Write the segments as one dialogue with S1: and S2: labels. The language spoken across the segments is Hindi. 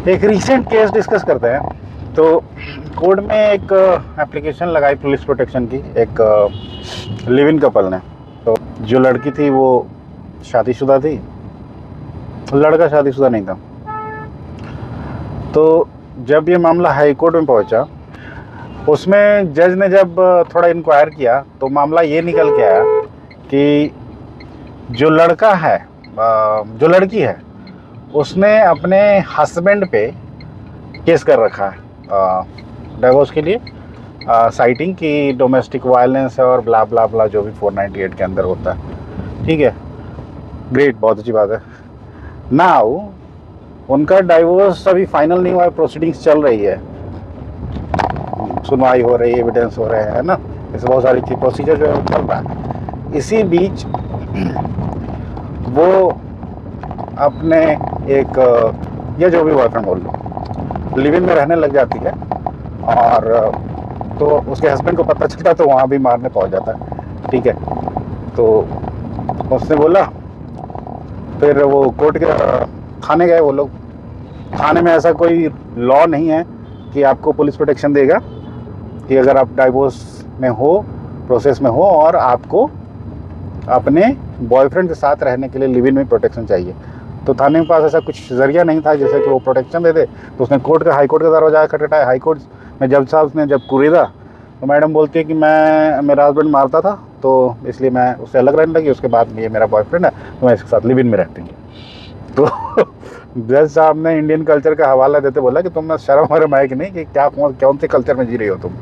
S1: एक रीसेंट केस डिस्कस करते हैं। तो कोर्ट में एक एप्लीकेशन लगाई पुलिस प्रोटेक्शन की एक लिव इन कपल ने। तो जो लड़की थी वो शादीशुदा थी, लड़का शादीशुदा नहीं था। तो जब ये मामला हाई कोर्ट में पहुंचा, उसमें जज ने जब थोड़ा इंक्वायर किया तो मामला ये निकल के आया कि जो लड़का है, जो लड़की है, उसने अपने हस्बैंड पे केस कर रखा है डाइवोर्स के लिए, साइटिंग की डोमेस्टिक वायलेंस है और ब्ला ब्ला ब्ला जो भी 498 के अंदर होता है। ठीक है, ग्रेट, बहुत अच्छी बात है। नाउ उनका डाइवोर्स अभी फाइनल नहीं हुआ है, प्रोसीडिंग्स चल रही है, सुनवाई हो रही है, एविडेंस हो रहे हैं ना, ऐसे बहुत सारी चीज प्रोसीजर जो है वो चल रहा है। इसी बीच वो अपने एक या जो भी बॉयफ्रेंड बोल लो, लिव इन में रहने लग जाती है। और तो उसके हस्बैंड को पता चलता है तो वहाँ भी मारने पहुँच जाता है। ठीक है, तो उसने बोला, फिर वो कोर्ट के थाने गए वो लोग। थाने में ऐसा कोई लॉ नहीं है कि आपको पुलिस प्रोटेक्शन देगा कि अगर आप डाइवोर्स में हो, प्रोसेस में हो और आपको अपने बॉयफ्रेंड के साथ रहने के लिए लिव इन में प्रोटेक्शन चाहिए। तो थाने के पास ऐसा कुछ जरिया नहीं था जैसे कि वो प्रोटेक्शन दे दे। तो उसने हाई कोर्ट का दरवाजा खटखटाया। हाई कोर्ट में जज साहब ने जब कुरेदा तो मैडम बोलती है कि मेरा हस्बैंड मारता था तो इसलिए मैं उससे अलग रहने लगी, उसके बाद ये मेरा बॉयफ्रेंड है तो मैं इसके साथ लिव इन में रहती हूँ। तो जज साहब ने इंडियन कल्चर का हवाला देते बोला कि तुम शर्म वरम है कि नहीं, कि क्या कौन से कल्चर में जी रही हो तुम।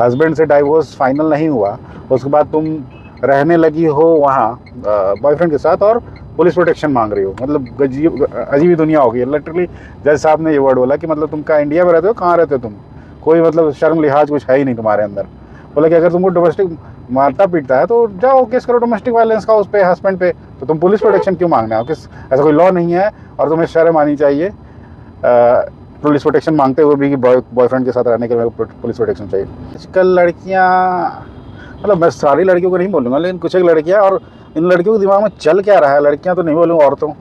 S1: हस्बैंड से डाइवोर्स फाइनल नहीं हुआ, उसके बाद तुम रहने लगी हो वहाँ बॉयफ्रेंड के साथ और पुलिस प्रोटेक्शन मांग रही हो। मतलब अजीब ही दुनिया हो गई। लिटरली जज साहब ने ये वर्ड बोला कि मतलब तुम क्या इंडिया में रहते हो, कहाँ रहते हो तुम, कोई मतलब शर्म लिहाज कुछ है ही नहीं तुम्हारे अंदर। बोला कि अगर तुमको डोमेस्टिक मारता पीटता है तो जाओ केस करो डोमेस्टिक वायलेंस का उस पर हस्बैंड पे, तो तुम पुलिस प्रोटेक्शन क्यों मांगना हो? किस ऐसा कोई लॉ नहीं है और तुम्हें शर्म आनी चाहिए पुलिस प्रोटेक्शन मांगते हुए भी कि बॉयफ्रेंड के साथ रहने के लिए पुलिस प्रोटेक्शन चाहिए। आजकल लड़कियाँ, मतलब मैं सारी लड़कियों को नहीं बोलूँगा लेकिन कुछ एक लड़कियाँ, और इन लड़कियों के दिमाग में चल क्या रहा है, लड़कियाँ तो नहीं बोलूँगा, औरतों,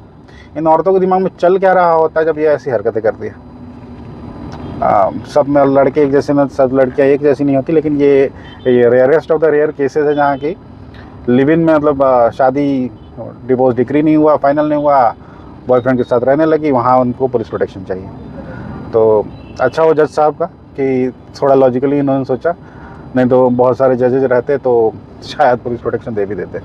S1: इन औरतों के दिमाग में चल क्या रहा होता है जब ये ऐसी हरकतें करती है। सब में लड़के एक जैसे नहीं, सब लड़कियाँ एक जैसी नहीं होती, लेकिन ये rarest of the rare cases है जहाँ की लिव इन में मतलब शादी, डिवोर्स डिक्री नहीं हुआ, फाइनल नहीं हुआ, बॉयफ्रेंड के साथ रहने लगी, वहाँ उनको पुलिस प्रोटेक्शन चाहिए। तो अच्छा हो जज साहब का कि थोड़ा लॉजिकली इन्होंने सोचा, नहीं तो बहुत सारे जजेज रहते तो शायद पुलिस प्रोटेक्शन दे भी देते।